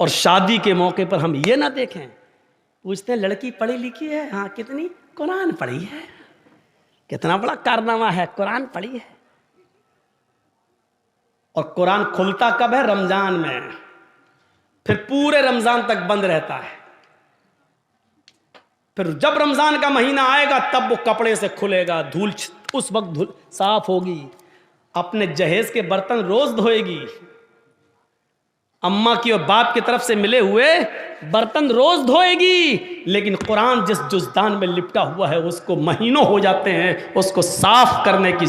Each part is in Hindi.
और शादी के मौके पर हम ये ना देखें, पूछते हैं लड़की पढ़ी लिखी है? हाँ। कितनी? कुरान पढ़ी है। कितना बड़ा कारनामा है, कुरान पढ़ी है। और कुरान खुलता कब है? रमजान में। फिर पूरे रमजान तक बंद रहता है। फिर जब रमजान का महीना आएगा तब वो कपड़े से खुलेगा, धूल उस वक्त धूल साफ होगी। अपने जहेज के बर्तन रोज धोएगी, अम्मा की और बाप की तरफ से मिले हुए बर्तन रोज धोएगी। लेकिन कुरान जिस जुज़दान में लिपटा हुआ है उसको महीनों हो जाते हैं उसको साफ करने की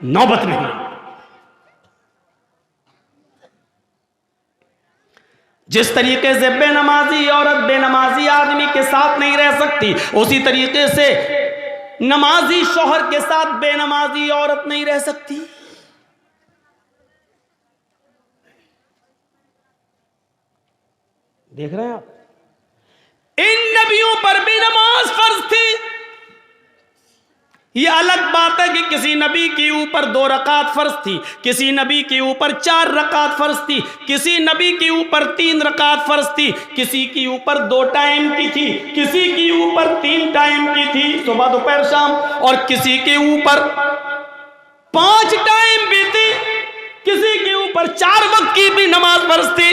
नौबत नहीं। जिस तरीके से बेनमाजी औरत बेनमाजी आदमी के साथ नहीं रह सकती, उसी तरीके से नमाजी शौहर के साथ बेनमाजी औरत नहीं रह सकती। देख रहे हैं आप, इन नबियों पर भी नमाज फर्ज थी। यह अलग बात है कि किसी नबी के ऊपर 2 रकात फर्ज थी, किसी नबी के ऊपर 4 रकात फर्ज थी, किसी नबी के ऊपर 3 रकात फर्ज थी, किसी के ऊपर 2 टाइम की थी, किसी के ऊपर 3 टाइम की थी, सुबह दोपहर शाम, और किसी के ऊपर 5 टाइम भी थी, किसी के ऊपर 4 वक्त की भी नमाज फर्ज थी।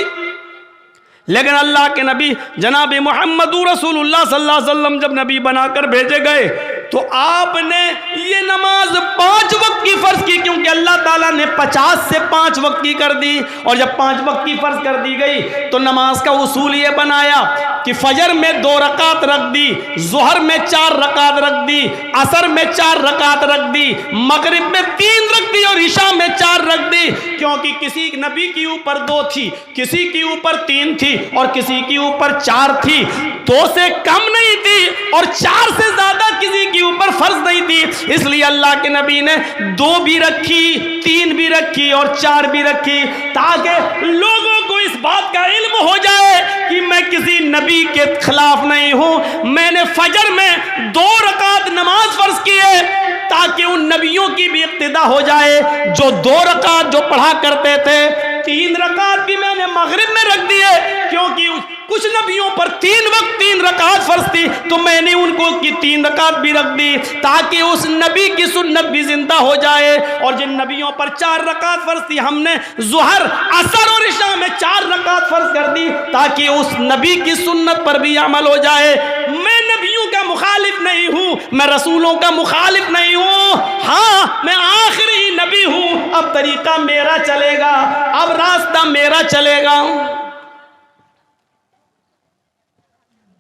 लेकिन अल्लाह के नबी जनाब मोहम्मद रसूलुल्लाह सल्लल्लाहु अलैहि वसल्लम जब नबी बनाकर भेजे गए तो आपने ये नमाज 5 वक्त की फर्ज की, क्योंकि अल्लाह ताला ने 50 से 5 वक्त की कर दी। और जब 5 वक्त की फर्ज कर दी गई तो नमाज का उसूल ये बनाया कि फजर में 2 रकात रख दी, जोहर में 4 रकात रख दी, असर में 4 रकात रख दी, मगरिब में 3 रख दी और ईशा में 4 रख दी। क्योंकि किसी नबी के ऊपर 2 थी, किसी के ऊपर 3 थी और किसी के ऊपर 4 थी। 2 से कम नहीं थी और 4 से ज्यादा किसी के ऊपर फर्ज नहीं थी। इसलिए अल्लाह के नबी ने 2 भी रखी, 3 भी रखी और 4 भी रखी, ताकि लोगों को इस बात का इल्म हो जाए कि मैं किसी नबी के खिलाफ नहीं हूं। मैंने फजर में 2 रकात नमाज फर्ज की है ताकि उन नबियों की भी इक्तिदा हो जाए जो 2 रकात जो पढ़ा करते थे। 3 रकात भी मैंने मगरिब में रख दिए, क्योंकि कुछ नबियों पर 3 वक्त 3 रकात फर्ज थी, तो मैंने उनको की 3 रकात भी रख दी ताकि उस नबी की सुन्नत भी जिंदा हो जाए। और जिन नबियों पर 4 रकात फर्ज थी हमने ज़ुहर, असर और इशा में 4 रकात फर्ज कर दी ताकि उस नबी की सुन्नत पर भी अमल हो जाए। मैं नबियों का मुखालिफ नहीं हूं, मैं रसूलों का मुखालिफ नहीं हूं। हाँ, मैं आखिरी नबी हूं, अब तरीका मेरा चलेगा, अब रास्ता मेरा चलेगा।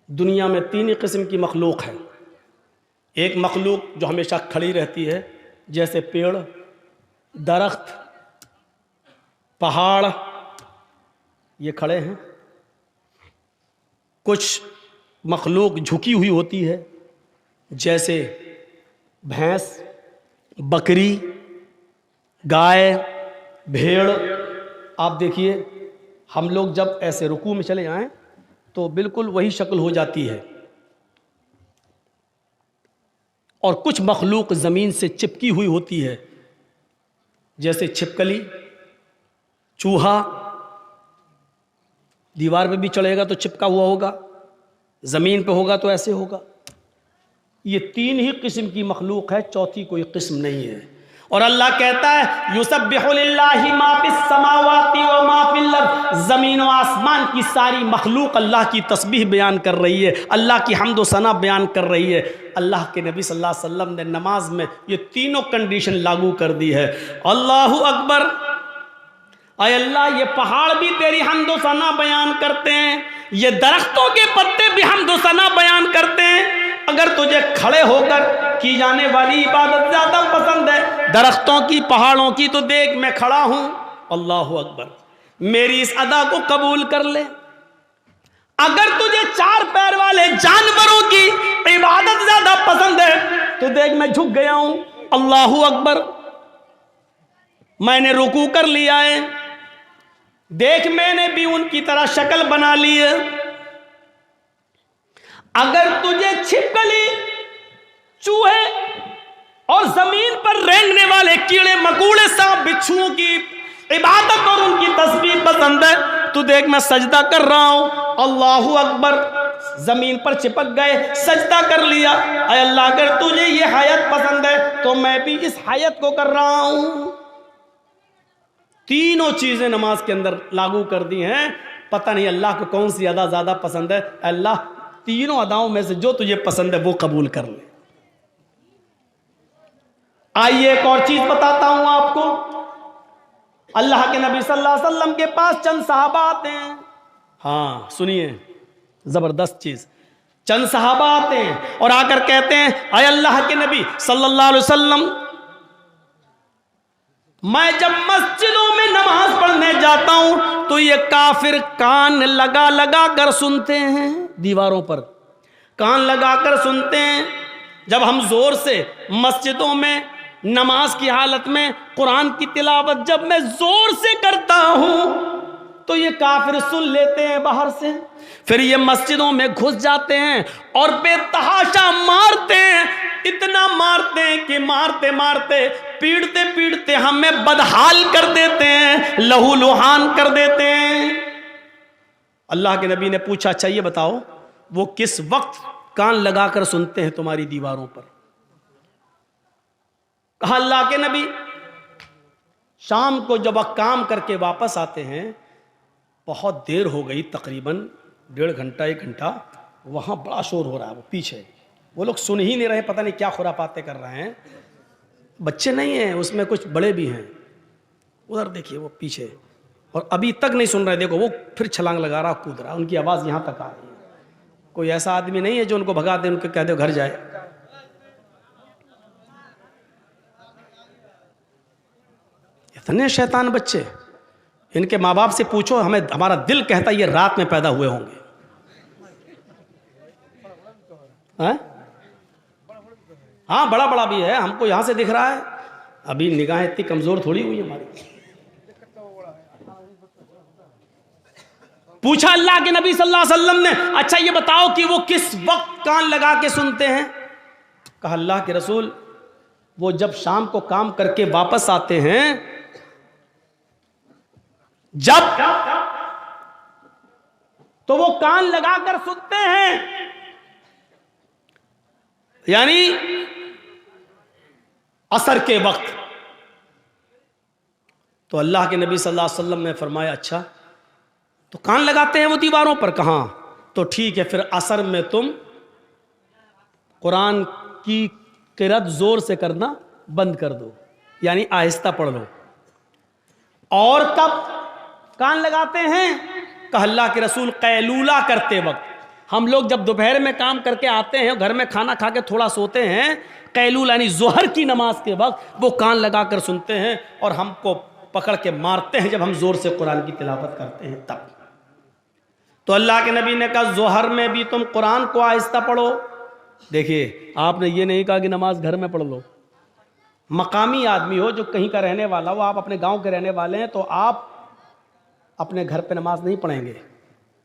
दुनिया में 3 ही किस्म की मखलूक है। एक मखलूक जो हमेशा खड़ी रहती है, जैसे पेड़, दरख्त, पहाड़, ये खड़े हैं। कुछ मखलूक झुकी हुई होती है, जैसे भैंस, बकरी, गाय, भेड़। आप देखिए, हम लोग जब ऐसे रुकू में चले जाएं तो बिल्कुल वही शक्ल हो जाती है। और कुछ मखलूक ज़मीन से चिपकी हुई होती है, जैसे छिपकली, चूहा। दीवार पे भी चढ़ेगा तो चिपका हुआ होगा, ज़मीन पे होगा तो ऐसे होगा। ये 3 ही किस्म की मखलूक है, चौथी कोई किस्म नहीं है। और अल्लाह कहता है युसब्बिहु लिल्लाहि मा फिस समावाति व मा फिल अर्द, ज़मीन और आसमान की सारी मखलूक अल्लाह की तस्बीह बयान कर रही है, अल्लाह की हम्द व सना बयान कर रही है। अल्लाह के नबी सल्लल्लाहु अलैहि वसल्लम ने नमाज में ये तीनों कंडीशन लागू कर दी है। अल्लाहु अकबर, अय अल्लाह, ये पहाड़ भी तेरी हम्द व सना बयान करते हैं, ये दरख्तों के पत्ते भी हम्द व सना बयान करते हैं। अगर तुझे खड़े होकर की जाने वाली इबादत ज्यादा पसंद है दरख्तों की, पहाड़ों की, तो देख मैं खड़ा हूं। अल्लाहु अकबर, मेरी इस अदा को कबूल कर ले। अगर तुझे 4 पैर वाले जानवरों की इबादत ज्यादा पसंद है तो देख मैं झुक गया हूं। अल्लाहु अकबर, मैंने रुकू कर लिया है, देख मैंने भी उनकी तरह शक्ल बना ली है। अगर तुझे छिपकली, चूहे और जमीन पर रेंगने वाले कीड़े मकोड़े, सांप, बिच्छुओं की इबादत और उनकी तस्बीह पसंद है तू देख मैं सजदा कर रहा हूं, अल्लाहू अकबर, जमीन पर चिपक गए, सजदा कर लिया। अय अल्लाह अगर तुझे ये हायत पसंद है तो मैं भी इस हायत को कर रहा हूं। तीनों चीजें नमाज के अंदर लागू कर दी हैं। पता नहीं अल्लाह को कौन सी अदा ज्यादा पसंद है। अल्लाह तीनों अदाओं में से जो तुझे पसंद है वो कबूल कर ले। आइए एक और चीज बताता हूं आपको। अल्लाह के नबी सल्लल्लाहु अलैहि वसल्लम के पास चंद सहाबा आते हैं। हाँ सुनिए, जबरदस्त चीज। चंद सहाबा आते हैं और आकर कहते हैं, अय अल्लाह के नबी सल्लल्लाहु अलैहि वसल्लम, मैं जब मस्जिदों में नमाज पढ़ने जाता हूं तो ये काफिर कान लगा लगा कर सुनते हैं, दीवारों पर कान लगा कर सुनते हैं। जब हम जोर से मस्जिदों में नमाज की हालत में कुरान की तिलावत जब मैं जोर से करता हूं तो ये काफिर सुन लेते हैं बाहर से, फिर ये मस्जिदों में घुस जाते हैं और बेतहाशा मारते हैं। इतना मारते हैं कि मारते मारते पीड़ते पीड़ते हमें बदहाल कर देते हैं, लहू लुहान कर देते हैं। अल्लाह के नबी ने पूछा, अच्छा ये बताओ वो किस वक्त कान लगाकर सुनते हैं तुम्हारी दीवारों पर? कहा अल्लाह के नबी, शाम को जब वह काम करके वापस आते हैं, बहुत देर हो गई, तकरीबन 1.5 घंटा 1 घंटा, वहां बड़ा शोर हो रहा है, वो पीछे वो लोग सुन ही नहीं रहे, पता नहीं क्या खुरापाते कर रहे हैं। बच्चे नहीं हैं उसमें, कुछ बड़े भी हैं। उधर देखिए वो पीछे, और अभी तक नहीं सुन रहे। देखो वो फिर छलांग लगा रहा, कूद रहा, उनकी आवाज़ यहाँ तक आ रही है। कोई ऐसा आदमी नहीं है जो उनको भगा दे, उनको कह दे घर जाए। इतने शैतान बच्चे, इनके माँ बाप से पूछो, हमें हमारा दिल कहता है ये रात में पैदा हुए होंगे। हाँ बड़ा बड़ा भी है, हमको यहां से दिख रहा है। अभी निगाहें इतनी कमजोर थोड़ी हुई हमारी। पूछा अल्लाह के नबी सल्लल्लाहु अलैहि वसल्लम ने, अच्छा ये बताओ कि वो किस वक्त कान लगा के सुनते हैं? कहा अल्लाह के रसूल, वो जब शाम को काम करके वापस आते हैं, जब तो वो कान लगाकर सुनते हैं। यानी असर के वक्त। तो अल्लाह के नबी सल्लल्लाहु अलैहि वसल्लम ने फरमाया, अच्छा तो कान लगाते हैं वो दीवारों पर? कहाँ? तो ठीक है, फिर असर में तुम कुरान की किरात जोर से करना बंद कर दो, यानी आहिस्ता पढ़ लो। और कब कान लगाते हैं? कहा अल्लाह के रसूल, कैलूला करते वक्त। हम लोग जब दोपहर में काम करके आते हैं, घर में खाना खा के थोड़ा सोते हैं, कैलूला यानी जोहर की नमाज के वक्त वो कान लगाकर सुनते हैं और हमको पकड़ के मारते हैं जब हम जोर से कुरान की तिलावत करते हैं तब। तो अल्लाह के नबी ने कहा जोहर में भी तुम कुरान को आहिस्ता पढ़ो। देखिए आपने ये नहीं कहा कि नमाज घर में पढ़ लो। मकामी आदमी हो, जो कहीं का रहने वाला हो, आप अपने गांव के रहने वाले हैं, तो आप अपने घर पे नमाज नहीं पढ़ेंगे।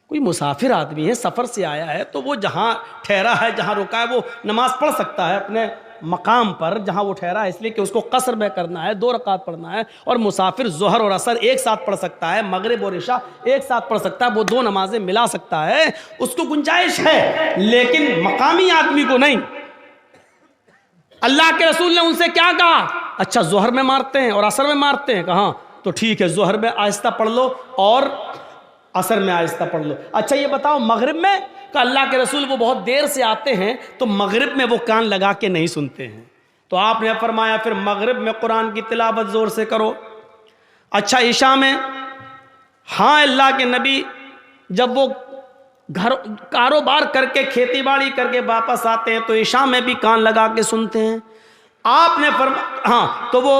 कोई मुसाफिर आदमी है, सफ़र से आया है, तो वो जहाँ ठहरा है, जहाँ रुका है, वो नमाज पढ़ सकता है अपने मकाम पर जहाँ वो ठहरा है, इसलिए कि उसको कसर में करना है, 2 रकात पढ़ना है। और मुसाफिर जोहर और असर एक साथ पढ़ सकता है, मगरिब और इशा एक साथ पढ़ सकता है, वो 2 नमाजें मिला सकता है, उसको गुंजाइश है। लेकिन मकामी आदमी को नहीं। अल्लाह के रसूल ने उनसे क्या कहा? अच्छा जोहर में मारते हैं और असर में मारते हैं? कहा तो ठीक है, जोहर में आहिस्ता पढ़ लो और असर में आहिस्ता पढ़ लो। अच्छा ये बताओ मगरिब में? का अल्लाह के रसूल वो बहुत देर से आते हैं, तो मगरिब में वो कान लगा के नहीं सुनते हैं। तो आपने फरमाया फिर मगरिब में कुरान की तिलावत जोर से करो। अच्छा इशा में? हाँ अल्लाह के नबी जब वो घर कारोबार करके खेती बाड़ी करके वापस आते हैं तो इशा में भी कान लगा के सुनते हैं। आपने हाँ तो वो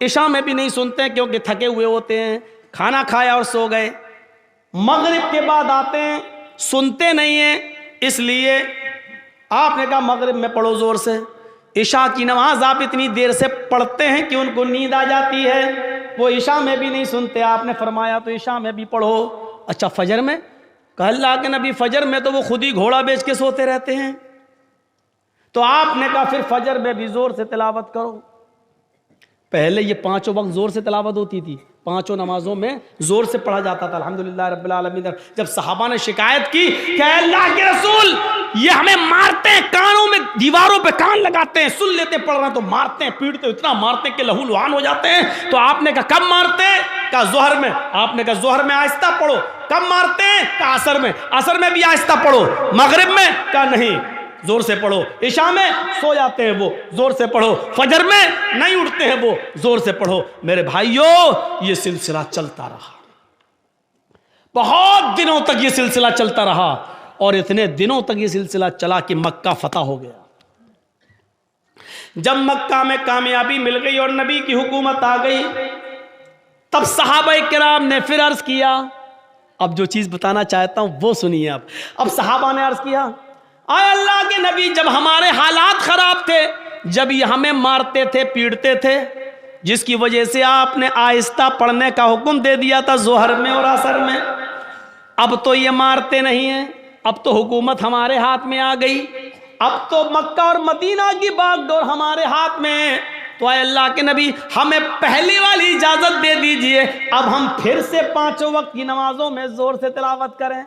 इशा में भी नहीं सुनते हैं क्योंकि थके हुए होते हैं, खाना खाया और सो गए। मगरिब के बाद आते हैं, सुनते नहीं हैं, इसलिए आपने कहा मगरिब में पढ़ो जोर से। इशा की नमाज आप इतनी देर से पढ़ते हैं कि उनको नींद आ जाती है, वो इशा में भी नहीं सुनते। आपने फरमाया तो इशा में भी पढ़ो। अच्छा फजर में? कहा अल्लाह के नबी फजर में तो वो खुद ही घोड़ा बेच के सोते रहते हैं। तो आपने कहा फिर फजर में भी जोर से तिलावत करो। पहले ये 5 वक्त जोर से तिलावत होती थी, 5 नमाजों में जोर से पढ़ा जाता था अल्हम्दुलिल्लाह रब्बिल आलमीन। जब सहाबा ने शिकायत की कि अल्लाह के रसूल ये हमें मारते हैं, कानों में दीवारों पे कान लगाते हैं, सुन लेते पढ़ रहे हैं तो मारते हैं, पीटते इतना मारते हैं कि लहू लुहान हो जाते हैं। तो आपने कहा कब मारते हैं? कहा जोहर में। आपने कहा जोहर में आहिस्ता पढ़ो। कब मारते हैं? कहा असर में। असर में भी आहिस्ता पढ़ो। मगरिब में? कहा नहीं, जोर से पढ़ो। इशा में सो जाते हैं वो, जोर से पढ़ो। फजर में नहीं उठते हैं वो, जोर से पढ़ो। मेरे भाइयों, ये सिलसिला चलता रहा, बहुत दिनों तक ये सिलसिला चलता रहा, और इतने दिनों तक ये सिलसिला चला कि मक्का फतह हो गया। जब मक्का में कामयाबी मिल गई और नबी की हुकूमत आ गई, तब सहाबाए किराम ने फिर अर्ज किया। अब जो चीज बताना चाहता हूं वो सुनिए। अब सहाबा ने अर्ज किया, आए अल्लाह के नबी, जब हमारे हालात खराब थे, जब ये हमें मारते थे, पीटते थे, जिसकी वजह से आपने आहिस्ता पढ़ने का हुक्म दे दिया था जोहर में और असर में, अब तो ये मारते नहीं हैं, अब तो हुकूमत हमारे हाथ में आ गई, अब तो मक्का और मदीना की बागडोर हमारे हाथ में है, तो आए अल्लाह के नबी, हमें पहली वाली इजाजत दे दीजिए, अब हम फिर से 5 वक्त की नमाजों में जोर से तिलावत करें।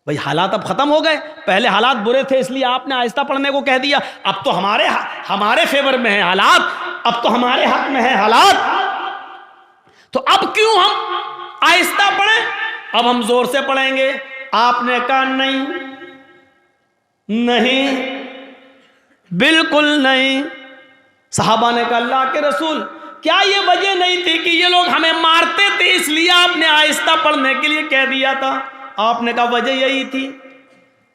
भाई हालात अब खत्म हो गए, पहले हालात बुरे थे इसलिए आपने आहिस्ता पढ़ने को कह दिया, अब तो हमारे फेवर में है हालात, अब तो हमारे हक में है हालात, तो अब क्यों हम आहिस्ता पढ़ें, अब हम जोर से पढ़ेंगे। आपने कहा नहीं, नहीं, बिल्कुल नहीं। सहाबा ने कहा अल्लाह के रसूल, क्या ये वजह नहीं थी कि ये लोग हमें मारते थे इसलिए आपने आहिस्ता पढ़ने के लिए कह दिया था? आपने कहा वजह यही थी।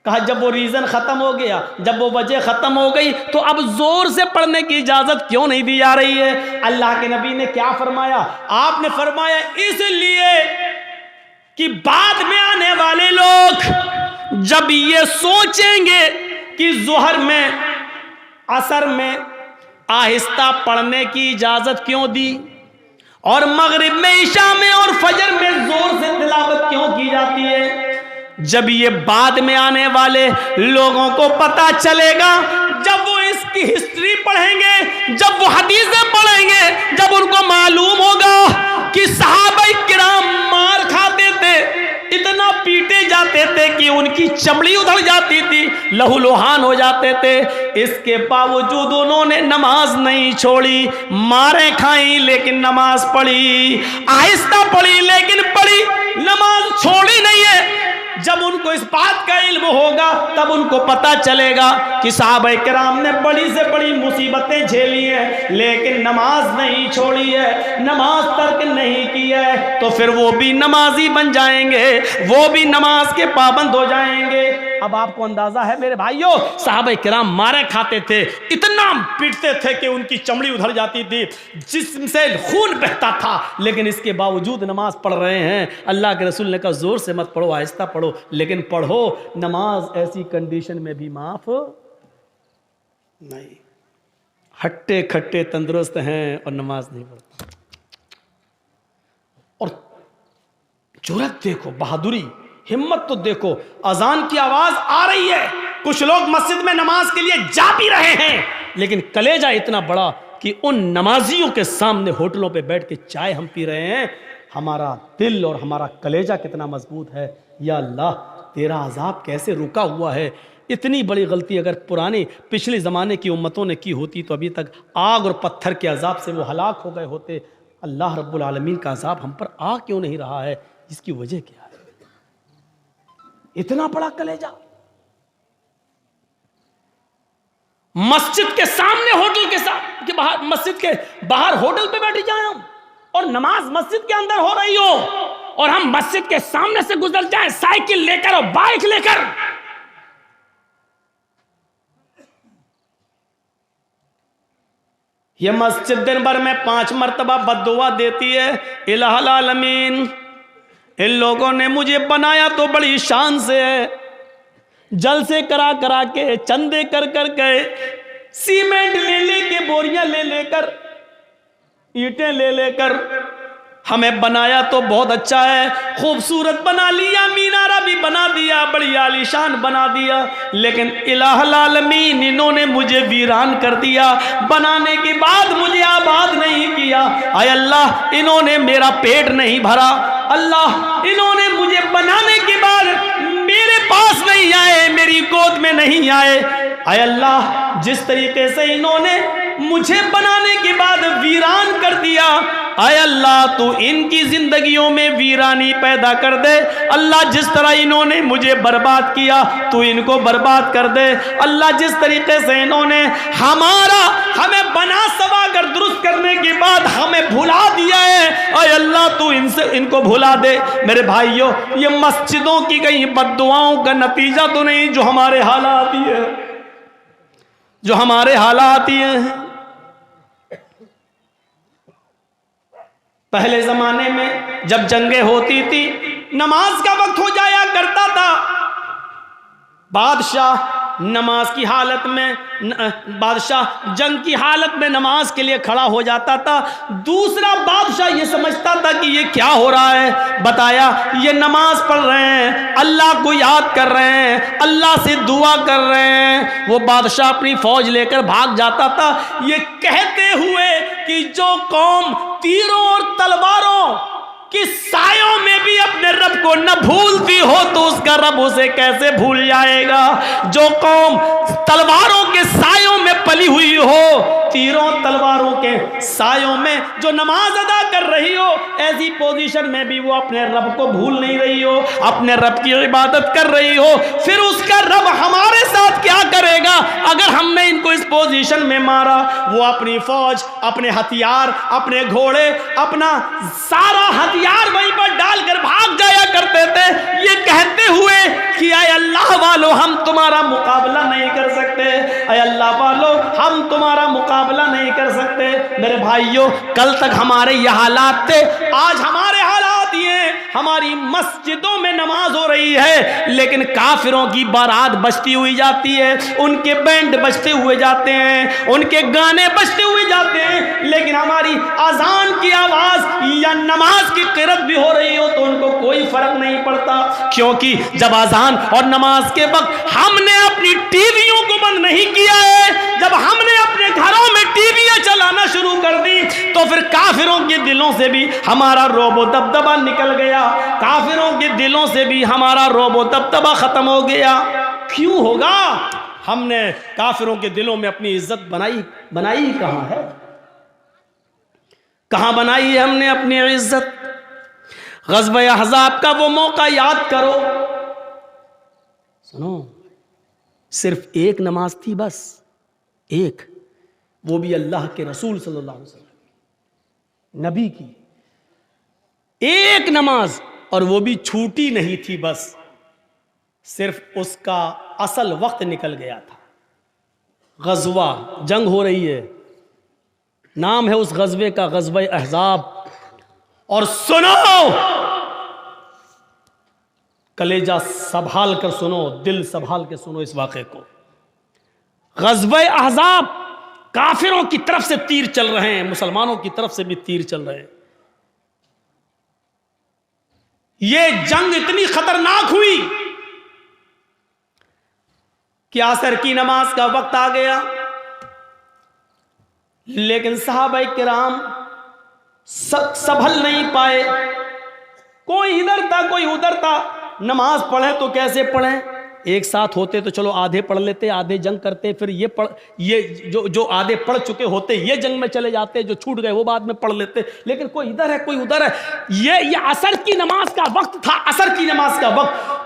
कहा जब वो रीजन खत्म हो गया, जब वो वजह खत्म हो गई, तो अब जोर से पढ़ने की इजाजत क्यों नहीं दी जा रही है? अल्लाह के नबी ने क्या फरमाया? आपने फरमाया इसलिए कि बाद में आने वाले लोग जब ये सोचेंगे कि जोहर में, असर में आहिस्ता पढ़ने की इजाजत क्यों दी, और मगरिब में, इशा में और फजर में जोर से तिलावत क्यों की जाती है, जब ये बाद में आने वाले लोगों को पता चलेगा, जब वो इसकी हिस्ट्री पढ़ेंगे, जब वो हदीसें पढ़ेंगे, जब उनको मालूम होगा कि सहाबाए किराम मार खाते थे, इतना पीटे जाते थे कि उनकी चमड़ी उधड़ जाती थी, लहूलुहान हो जाते थे, इसके बावजूद उन्होंने नमाज नहीं छोड़ी, मारे खाई लेकिन नमाज पढ़ी, आहिस्ता पढ़ी लेकिन पढ़ी, नमाज छोड़ी नहीं है। जब उनको इस बात का इल्म होगा तब उनको पता चलेगा कि सहाबाए किराम ने बड़ी से बड़ी मुसीबतें झेली हैं लेकिन नमाज नहीं छोड़ी है, नमाज तर्क नहीं की है, तो फिर वो भी नमाजी बन जाएंगे, वो भी नमाज के पाबंद हो जाएंगे। अब आपको अंदाजा है मेरे भाइयों, सहाबाए किराम मारे खाते थे, इतना पीटते थे कि उनकी चमड़ी उधड़ जाती थी, जिस्म से खून बहता था, लेकिन इसके बावजूद नमाज पढ़ रहे हैं। अल्लाह के रसूल ने कहा जोर से मत पढ़ो, आहिस्ता पढ़ो, लेकिन पढ़ो। नमाज ऐसी कंडीशन में भी माफ नहीं। हट्टे खट्टे तंदुरुस्त हैं और नमाज नहीं पढ़ते। और जुर्रत देखो, बहादुरी, हिम्मत तो देखो। अजान की आवाज आ रही है, कुछ लोग मस्जिद में नमाज के लिए जा भी रहे हैं, लेकिन कलेजा इतना बड़ा कि उन नमाजियों के सामने होटलों पे बैठ के चाय हम पी रहे हैं। हमारा दिल और हमारा कलेजा कितना मजबूत है। या अल्लाह, तेरा अजाब कैसे रुका हुआ है। इतनी बड़ी गलती अगर पुराने पिछले ज़माने की उम्मतों ने की होती तो अभी तक आग और पत्थर के अजाब से वो हलाक हो गए होते। अल्लाह रब्बुल आलमीन का अजाब हम पर आ क्यों नहीं रहा है? इसकी वजह क्या है? इतना बड़ा कलेजा। मस्जिद के सामने होटल के बाहर, मस्जिद के बाहर होटल पे बैठ जाए हम, और नमाज मस्जिद के अंदर हो रही हो, और हम मस्जिद के सामने से गुजर जाएं साइकिल लेकर और बाइक लेकर। ये मस्जिद दिन भर में 5 मरतबा बद्दुआ देती है, इलाहुल आलमीन इन लोगों ने मुझे बनाया तो बड़ी शान से है, जलसे करा करा के, चंदे कर कर गए, सीमेंट ले लेके, बोरियां ले लेकर, ईंटें ले लेकर हमें बनाया तो बहुत अच्छा है, खूबसूरत बना लिया, मीनारा भी बना दिया, बड़ी आलीशान बना दिया, लेकिन इलाहुल आलमीन इन्होंने मुझे वीरान कर दिया। बनाने के बाद मुझे आबाद नहीं किया। आय अल्लाह, इन्होंने मेरा पेट नहीं भरा। अल्लाह, इन्होंने मुझे बनाने के बाद मेरे पास नहीं आए, मेरी गोद में नहीं आए। आय अल्लाह, जिस तरीके से इन्होंने मुझे बनाने के बाद वीरान कर दिया, आय अल्लाह तू इनकी जिंदगियों में वीरानी पैदा कर दे। अल्लाह, जिस तरह इन्होंने मुझे बर्बाद किया तू इनको बर्बाद कर दे। अल्लाह, जिस तरीके से इन्होंने हमें बना सवा कर दुरुस्त करने के बाद हमें भुला दिया है, आय अल्लाह तू इनको भुला दे। मेरे भाइयों, ये मस्जिदों की कहीं बद्दुआओं का नतीजा तो नहीं जो हमारे हालात ही है, जो हमारे हालात ही हैं। पहले जमाने में जब जंगें होती थी, नमाज का वक्त हो जाया करता था, बादशाह नमाज की हालत में, बादशाह जंग की हालत में नमाज के लिए खड़ा हो जाता था। दूसरा बादशाह ये समझता था कि ये क्या हो रहा है, बताया ये नमाज पढ़ रहे हैं, अल्लाह को याद कर रहे हैं, अल्लाह से दुआ कर रहे हैं। वो बादशाह अपनी फौज लेकर भाग जाता था, ये कहते हुए कि जो कौम तीरों और तलवारों कि सायों में भी अपने रब को न भूलती हो तो उसका रब उसे कैसे भूल जाएगा। जो कौम तलवारों के सायों में पली हुई हो, तीरों तलवारों के सायों में जो नमाज अदा कर रही हो, ऐसी पोजीशन में भी वो अपने रब को भूल नहीं रही हो, अपने रब की इबादत कर रही हो, फिर उसका रब हमारे साथ क्या करेगा अगर हमने इनको इस पोजीशन में मारा। वो अपनी फौज, अपने हथियार, अपने घोड़े, अपना सारा हथियार वहीं पर डालकर भाग जाया करते थे, ये कहते हुए कि आय अल्लाह वालों, हम तुम्हारा मुकाबला नहीं कर सकते, आय अल्लाह वालों, हम तुम्हारा मुकाबला नहीं कर सकते। मेरे भाइयों, कल तक हमारे ये हालात थे, आज हमारे हालात ये, हमारी मस्जिदों में नमाज हो रही है लेकिन काफिरों की बारात बजती हुई जाती है, उनके बैंड बजते हुए जाते हैं, उनके गाने बजते हुए जाते हैं, लेकिन हमारी अजान की आवाज या नमाज की क़िरात भी हो रही हो तो उनको कोई फर्क नहीं पड़ता। क्योंकि जब अजान और नमाज के वक्त हमने अपनी टीवियों को बंद नहीं किया है, जब हमने अपने घरों में टीवियां चलाना शुरू कर दी तो फिर काफिरों के दिलों से भी हमारा रोबो दबदबा निकल गया, काफिरों के दिलों से भी हमारा रोबो दबदबा खत्म हो गया। क्यों होगा? हमने काफिरों के दिलों में अपनी इज्जत बनाई कहां है? कहां बनाई है हमने अपनी इज्जत? ग़ज़वा अहज़ाब का वो मौका याद करो। सुनो, सिर्फ एक नमाज थी, बस एक, वो भी अल्लाह के रसूल सल्लल्लाहु अलैहि वसल्लम नबी की एक नमाज, और वो भी छूटी नहीं थी, बस सिर्फ उसका असल वक्त निकल गया था। ग़ज़वा, जंग हो रही है, नाम है उस ग़ज़वे का ग़ज़वा अहज़ाब। और सुनो, कलेजा संभाल कर सुनो, दिल संभाल के सुनो इस वाक़े को। ग़ज़वा अहज़ाब, काफिरों की तरफ से तीर चल रहे हैं, मुसलमानों की तरफ से भी तीर चल रहे हैं। यह जंग इतनी खतरनाक हुई कि असर की नमाज का वक्त आ गया, लेकिन सहाबाए किराम संभल नहीं पाए, कोई इधर था कोई उधर था। नमाज पढ़े तो कैसे पढ़ें? एक साथ होते तो चलो आधे पढ़ लेते, आधे जंग करते, फिर ये जो आधे पढ़ चुके होते ये जंग में चले जाते, जो छूट गए वो बाद में पढ़ लेते, लेकिन कोई इधर है कोई उधर है। ये असर की नमाज का वक्त था, असर की नमाज का वक्त।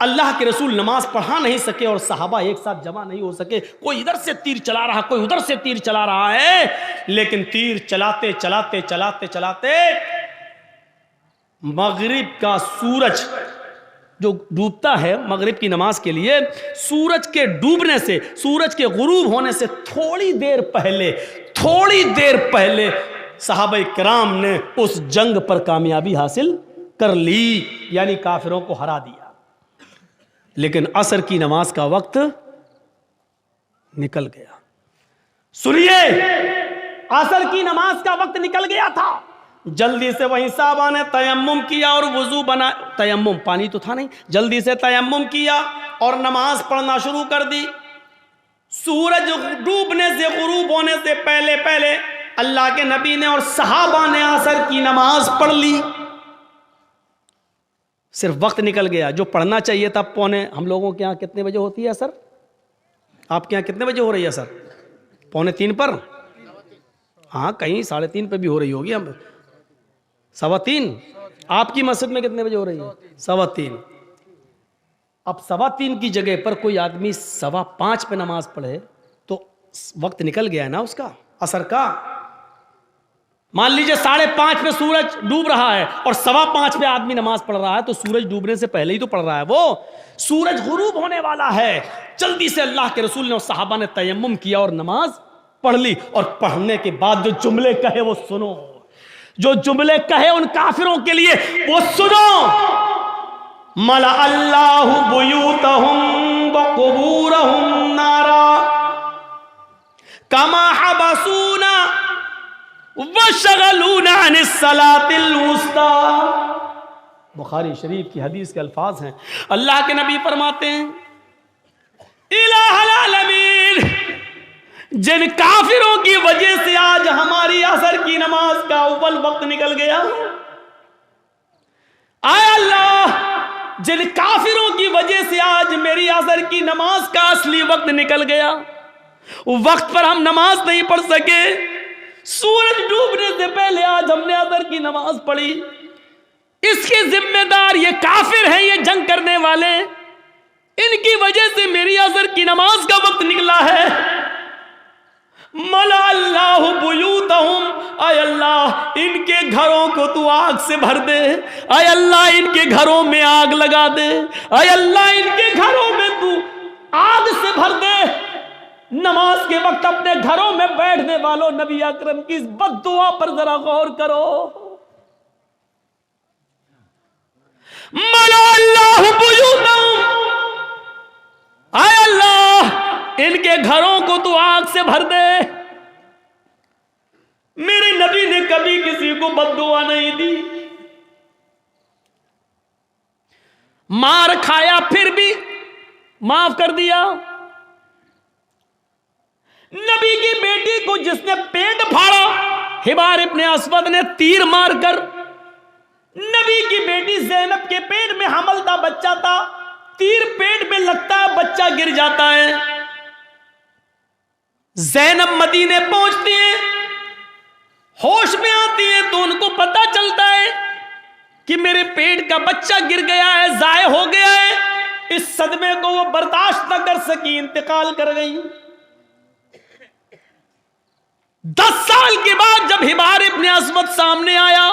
अल्लाह के रसूल नमाज पढ़ा नहीं सके और सहाबा एक साथ जमा नहीं हो सके, कोई इधर से तीर चला रहा, कोई उधर से तीर चला रहा है, लेकिन तीर चलाते चलाते चलाते चलाते मगरिब का सूरज जो डूबता है, मगरिब की नमाज के लिए सूरज के डूबने से, सूरज के गुरूब होने से थोड़ी देर पहले सहाबा किराम ने उस जंग पर कामयाबी हासिल कर ली, यानी काफिरों को हरा दिया। लेकिन असर की नमाज का वक्त निकल गया। सुनिए, असर की नमाज का वक्त निकल गया था, जल्दी से वहीं साहबा ने तयम्मुम किया और वुजू बना, तयम्मुम पानी तो था नहीं, जल्दी से तयम्मुम किया और नमाज पढ़ना शुरू कर दी। सूरज डूबने से, गुरूब होने से पहले पहले अल्लाह के नबी ने और सहाबा ने असर की नमाज पढ़ ली। सिर्फ वक्त निकल गया, जो पढ़ना चाहिए था पौने, हम लोगों के यहाँ कितने बजे होती है असर? आपके यहाँ कितने बजे हो रही है असर? 2:45 पर? हाँ, कहीं 3:30 पे भी हो रही होगी, हम 3:15। आपकी मस्जिद में कितने बजे हो रही है? 3:15। अब 3:15 की जगह पर कोई आदमी 5:15 पे नमाज पढ़े तो वक्त निकल गया है ना उसका, असर का। मान लीजिए 5:30 पे सूरज डूब रहा है और 5:15 पे आदमी नमाज पढ़ रहा है, तो सूरज डूबने से पहले ही तो पढ़ रहा है वो। सूरज गुरूब होने वाला है, जल्दी से अल्लाह के रसूल ने और सहाबा ने तयम्मुम किया और नमाज पढ़ ली। और पढ़ने के बाद जो जुमले कहे वो सुनो, जो जुमले कहे उन काफिरों के लिए वो सुनो। मला अल्लाहु बुयूतहुम व कुबूरहुम नारा कमा हबसूना वशगलूना अनिस सलातिल वुस्ता। बुखारी शरीफ की हदीस के अल्फाज हैं। अल्लाह के नबी फरमाते हैं, इलाहुल आलमीन, जिन काफिरों की वजह से आज हमारी असर की नमाज का अव्वल वक्त निकल गया, आय अल्लाह, जिन काफिरों की वजह से आज मेरी असर की नमाज का असली वक्त निकल गया, वक्त पर हम नमाज नहीं पढ़ सके, सूरज डूबने से पहले आज हमने असर की नमाज पढ़ी, इसके जिम्मेदार ये काफिर हैं, ये जंग करने वाले, इनकी वजह से मेरी असर की नमाज का वक्त निकला है। मला अल्लाहु बुयूतहुम, आय अल्लाह इनके घरों को तू आग से भर दे, आय अल्लाह इनके घरों में आग लगा दे, आय अल्लाह इनके घरों में तू आग से भर दे। नमाज के वक्त अपने घरों में बैठने वालों, नबी अकरम की इस बद्दुआ पर जरा गौर करो। मला अल्लाहु बुयूतहुम, आय अल्लाह इनके घरों को तू आग से भर दे। मेरे नबी ने कभी किसी को बद्दुआ नहीं दी, मार खाया फिर भी माफ कर दिया। नबी की बेटी को जिसने पेट फाड़ा, हिबार इब्ने अस्वद ने तीर मारकर, नबी की बेटी ज़ैनब के पेट में हमल था, बच्चा था, तीर पेट में लगता है, बच्चा गिर जाता है। ज़ैनब मदीने पहुंचती है, होश में आती है तो उनको पता चलता है कि मेरे पेट का बच्चा गिर गया है, जाय हो गया है। इस सदमे को वो बर्दाश्त न कर सकी, इंतकाल कर गई। 10 साल के बाद जब हिबार इब्ने अस्वद सामने आया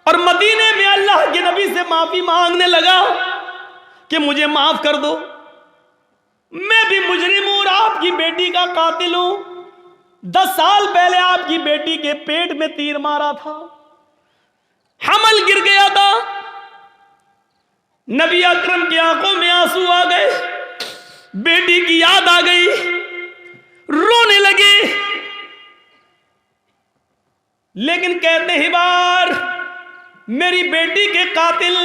और मदीने में अल्लाह के नबी से माफी मांगने लगा कि मुझे माफ कर दो, मैं भी मुजरिम हूं और आपकी बेटी का कातिल हूं। 10 साल पहले आपकी बेटी के पेट में तीर मारा था, हमल गिर गया था। नबी अकरम की आंखों में आंसू आ गए, बेटी की याद आ गई, रोने लगे। लेकिन कहते हिबार, मेरी बेटी के कातिल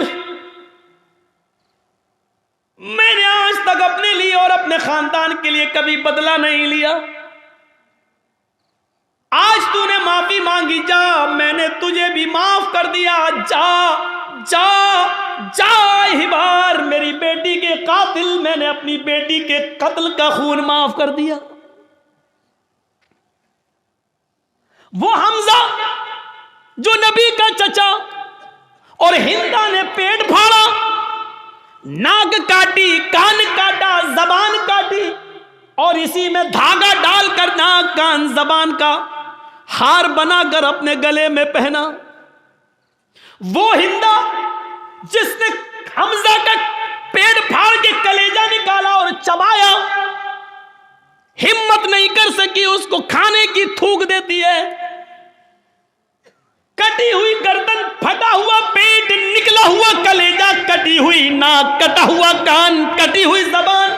मैंने आज तक अपने लिए और अपने खानदान के लिए कभी बदला नहीं लिया। आज तूने माफी मांगी, जा, मैंने तुझे भी माफ कर दिया, जा जा जा हिबार, मेरी बेटी के कातिल, मैंने अपनी बेटी के कत्ल का खून माफ कर दिया। वो हमजा जो नबी का चचा, और हिंदा ने पेट फाड़ा, नाक काटी, कान काटा, जबान काटी, और इसी में धागा डालकर नाक, कान, जबान का हार बनाकर अपने गले में पहना। वो हिंदा जिसने हमजा का पेट फाड़ के कलेजा निकाला और चबाया, हिम्मत नहीं कर सकी उसको खाने की, थूक देती है। कटी हुई गर्दन, फटा हुआ पेट, निकला हुआ कलेजा, कटी हुई नाक, कटा हुआ कान, कटी हुई जबान,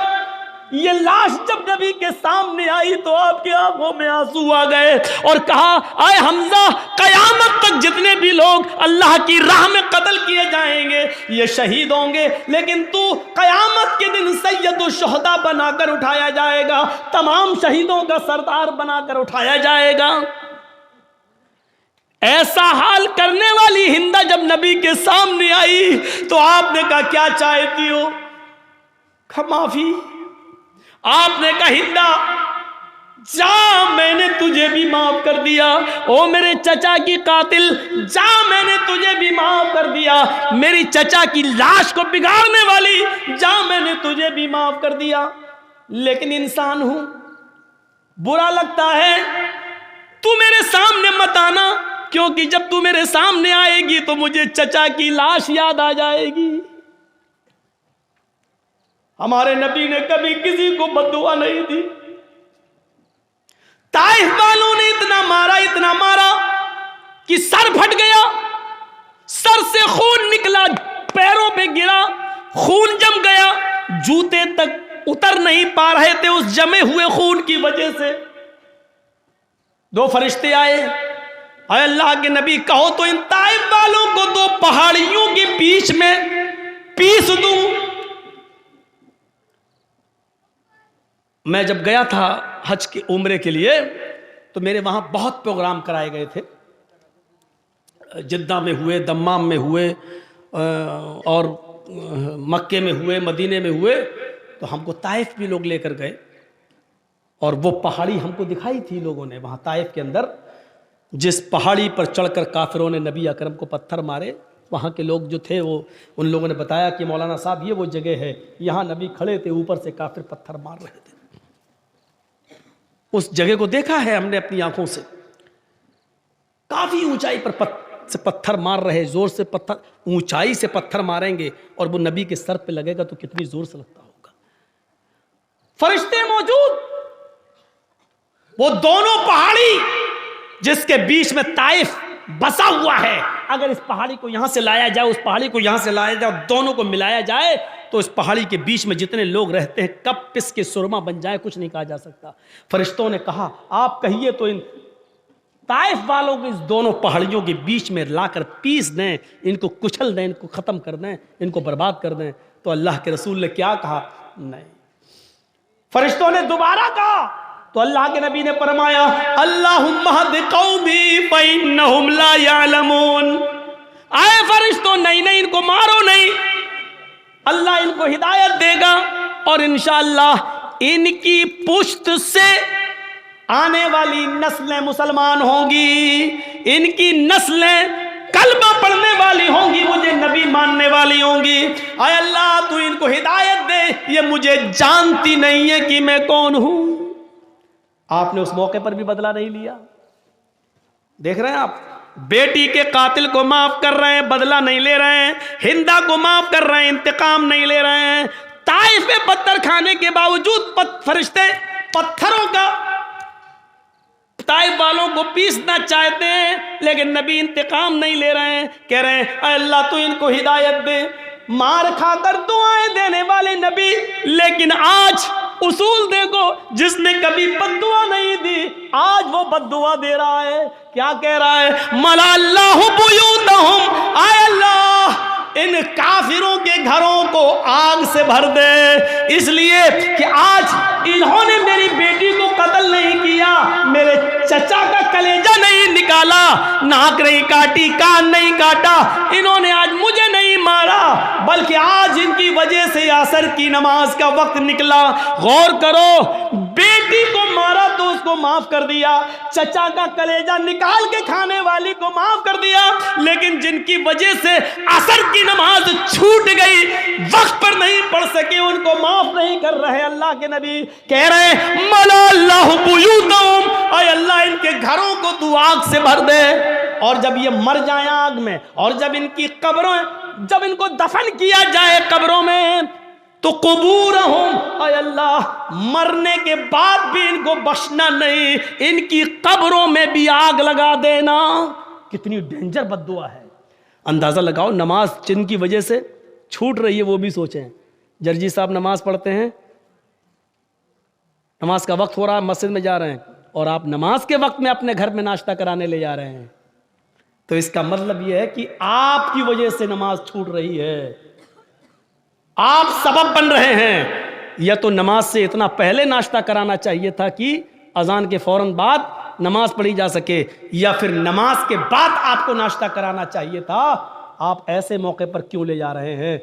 ये लाश जब नबी के सामने आई तो आपकी आंखों में आंसू आ गए और कहा, आए हमजा, कयामत तक जितने भी लोग अल्लाह की राह में कत्ल किए जाएंगे ये शहीद होंगे, लेकिन तू कयामत के दिन सैयदुल शुहदा बनाकर उठाया जाएगा, तमाम शहीदों का सरदार बनाकर उठाया जाएगा। ऐसा हाल करने वाली हिंदा जब नबी के सामने आई तो आपने कहा, क्या चाहती हो? माफी। आपने कहा, हिंदा जा, मैंने तुझे भी माफ कर दिया। ओ मेरे चचा की कातिल, जा, मैंने तुझे भी माफ कर दिया। मेरी चचा की लाश को बिगाड़ने वाली, जा, मैंने तुझे भी माफ कर दिया। लेकिन इंसान हूं, बुरा लगता है, तू मेरे सामने मत आना, क्योंकि जब तू मेरे सामने आएगी तो मुझे चचा की लाश याद आ जाएगी। हमारे नबी ने कभी किसी को बद्दुआ नहीं दी। ताइफ वालों ने इतना मारा कि सर फट गया, सर से खून निकला, पैरों पे गिरा, खून जम गया, जूते तक उतर नहीं पा रहे थे उस जमे हुए खून की वजह से। दो फरिश्ते आए, अरे अल्लाह के नबी, कहो तो इन ताइफ वालों को दो पहाड़ियों के बीच में पीस दूं। मैं जब गया था हज के उम्रे के लिए तो मेरे वहाँ बहुत प्रोग्राम कराए गए थे। जिद्दा में हुए, दम्माम में हुए और मक्के में हुए, मदीने में हुए। तो हमको ताइफ भी लोग लेकर गए और वो पहाड़ी हमको दिखाई थी लोगों ने। वहाँ ताइफ के अंदर जिस पहाड़ी पर चढ़कर काफिरों ने नबी अकरम को पत्थर मारे, वहाँ के लोग जो थे वो, उन लोगों ने बताया कि मौलाना साहब ये वो जगह है, यहाँ नबी खड़े थे, ऊपर से काफिर पत्थर मार रहे थे। उस जगह को देखा है हमने अपनी आंखों से। काफी ऊंचाई पर पत्थर मार रहे, जोर से पत्थर, ऊंचाई से पत्थर मारेंगे और वो नबी के सर पे लगेगा तो कितनी जोर से लगता होगा। फरिश्ते मौजूद, वो दोनों पहाड़ी जिसके बीच में ताइफ बसा हुआ है, अगर इस पहाड़ी को यहां से लाया जाए, उस पहाड़ी को यहां से लाया जाए, दोनों को मिलाया जाए तो इस पहाड़ी के बीच में जितने लोग रहते हैं कब पिस के सुरमा बन जाए, कुछ नहीं कहा जा सकता। फरिश्तों ने कहा, आप कहिए तो इन ताइफ वालों को इस दोनों पहाड़ियों के बीच में लाकर पीस दें, इनको कुचल दें, इनको खत्म कर दें, इनको बर्बाद कर दें। तो अल्लाह के रसूल ने क्या कहा? नहीं। फरिश्तों ने दोबारा कहा तो अल्लाह के नबी ने फरमाया, अल्लाहुम्मा हद कौमी फइन्नहुम ला यअलमून। आए फरिश्तों, नहीं नहीं, इनको मारो नहीं, अल्लाह इनको हिदायत देगा और इंशाअल्लाह इनकी पुश्त से आने वाली नस्लें मुसलमान होंगी, इनकी नस्लें कलमा पढ़ने वाली होंगी, मुझे नबी मानने वाली होंगी। आए अल्लाह तू इनको हिदायत दे, ये मुझे जानती नहीं है कि मैं कौन हूं। आपने उस मौके पर भी बदला नहीं लिया। देख रहे हैं आप, बेटी के कातिल को माफ कर रहे हैं, बदला नहीं ले रहे हैं, हिंदा को माफ कर रहे हैं, इंतकाम नहीं ले रहे हैं। ताइफ में पत्थर खाने के बावजूद फरिश्ते पत्थरों का ताइफ वालों को पीसना चाहते हैं, लेकिन नबी इंतकाम नहीं ले रहे हैं। कह रहे हैं अल्लाह तू इनको हिदायत दे। मार खाकर दुआएं देने वाले नबी, लेकिन आज उसूल देखो, जिसने कभी बद्दुआ नहीं दी आज वो बद्दुआ दे रहा है। क्या कह रहा है? मला अल्लाहु बुयूतहुम, आय अल्लाह इन काफिरों के घरों को आग से भर दे, इसलिए कि आज इन्होंने मेरी बेटी को कत्ल नहीं किया, मेरे चचा का कलेजा नहीं निकाला, नाक नहीं काटी, कान नहीं काटा, इन्होंने आज मुझे नहीं मारा, बल्कि आज इनकी वजह से असर की नमाज का वक्त निकला। गौर करो, बेटी को मारा तो उसको माफ कर दिया, चचा का कलेजा निकाल के खाने वाली को माफ कर दिया, लेकिन जिनकी वजह से असर की नमाज छूट गई, वक्त पर नहीं पढ़ सके, उनको माफ नहीं कर रहे। अल्लाह के नबी कह रहे मला अल्लाहु बुयूतहुम, ऐ अल्लाह इनके घरों को तू आग से भर दे, और जब ये मर जाए आग में, और जब इनकी कब्रों, जब इनको दफन किया जाए कब्रों में, तो कुबूरहुम, ऐ अल्लाह मरने के बाद भी इनको बख्शना नहीं, इनकी कब्रों में भी आग लगा देना। कितनी डेंजर बद्दुआ है। अंदाजा लगाओ, नमाज जिनकी वजह से छूट रही है वो भी सोचें। जर्जी साहब नमाज पढ़ते हैं, नमाज का वक्त हो रहा है, मस्जिद में जा रहे हैं, और आप नमाज के वक्त में अपने घर में नाश्ता कराने ले जा रहे हैं, तो इसका मतलब यह है कि आपकी वजह से नमाज छूट रही है, आप सबब बन रहे हैं। या तो नमाज से इतना पहले नाश्ता कराना चाहिए था कि अजान के फौरन बाद नमाज पढ़ी जा सके, या फिर नमाज के बाद आपको नाश्ता कराना चाहिए था। आप ऐसे मौके पर क्यों ले जा रहे हैं?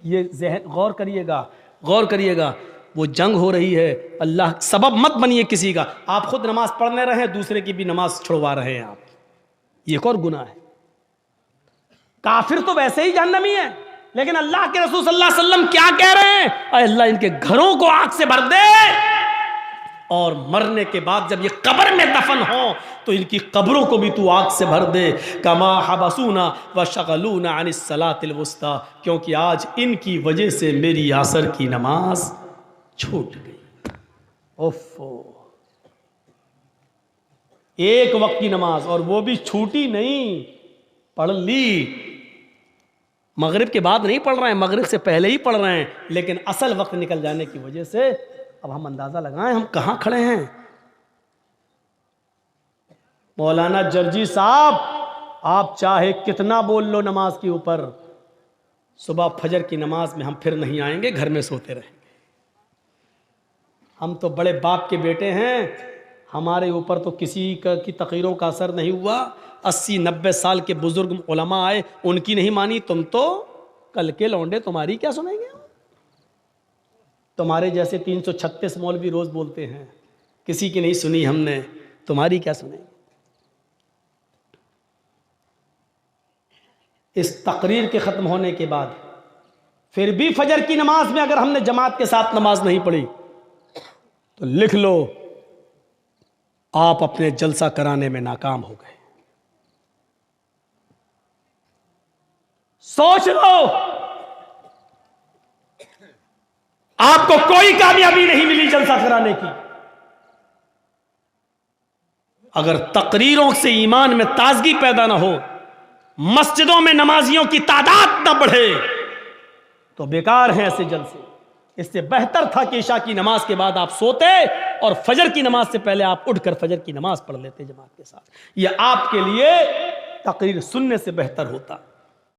ये ज़हन गौर करिएगा, गौर करिएगा। वो जंग हो रही है, अल्लाह सबब मत बनिए किसी का। आप खुद नमाज पढ़ने रहे, दूसरे की भी नमाज छुड़वा रहे हैं आप, ये एक और गुनाह है। काफिर तो वैसे ही जहन्नमी है, लेकिन अल्लाह के रसूल सल्लल्लाहु अलैहि वसल्लम क्या कह रहे हैं? अल्लाह इनके घरों को आग से भर दे, और मरने के बाद जब ये कब्र में दफन हो तो इनकी कब्रों को भी तू आग से भर दे। कमा हबसूना व शगलूना अनिस सलातिल वुस्ता, क्योंकि आज इनकी वजह से मेरी असर की नमाज छूट गई। ओफो, एक वक्त की नमाज, और वो भी छूटी नहीं, पढ़ ली। मगरिब के बाद नहीं पढ़ रहे हैं, मगरिब से पहले ही पढ़ रहे हैं, लेकिन असल वक्त निकल जाने की वजह से अब हम अंदाजा लगाएं हम कहां खड़े हैं। मौलाना जर्जी साहब, आप चाहे कितना बोल लो नमाज के ऊपर, सुबह फजर की नमाज में हम फिर नहीं आएंगे, घर में सोते रहेंगे। हम तो बड़े बाप के बेटे हैं, हमारे ऊपर तो किसी की तकरीरों का असर नहीं हुआ। 80-90 साल के बुजुर्ग उलमा आए, उनकी नहीं मानी, तुम तो कल के लौंडे, तुम्हारी क्या सुनेंगे? तुम्हारे जैसे 336 मौलवी रोज बोलते हैं, किसी की नहीं सुनी हमने, तुम्हारी क्या सुनेंगे? इस तकरीर के ख़त्म होने के बाद फिर भी फजर की नमाज में अगर हमने जमात के साथ नमाज नहीं पढ़ी तो लिख लो, आप अपने जलसा कराने में नाकाम हो गए। सोच लो, आपको कोई कामयाबी नहीं मिली जलसा कराने की। अगर तकरीरों से ईमान में ताजगी पैदा ना हो, मस्जिदों में नमाजियों की तादाद ना बढ़े, तो बेकार हैं ऐसे जलसे। इससे बेहतर था कि इशा की नमाज के बाद आप सोते और फजर की नमाज से पहले आप उठकर फजर की नमाज पढ़ लेते जमात के साथ। यह आपके लिए तकरीर सुनने से बेहतर होता।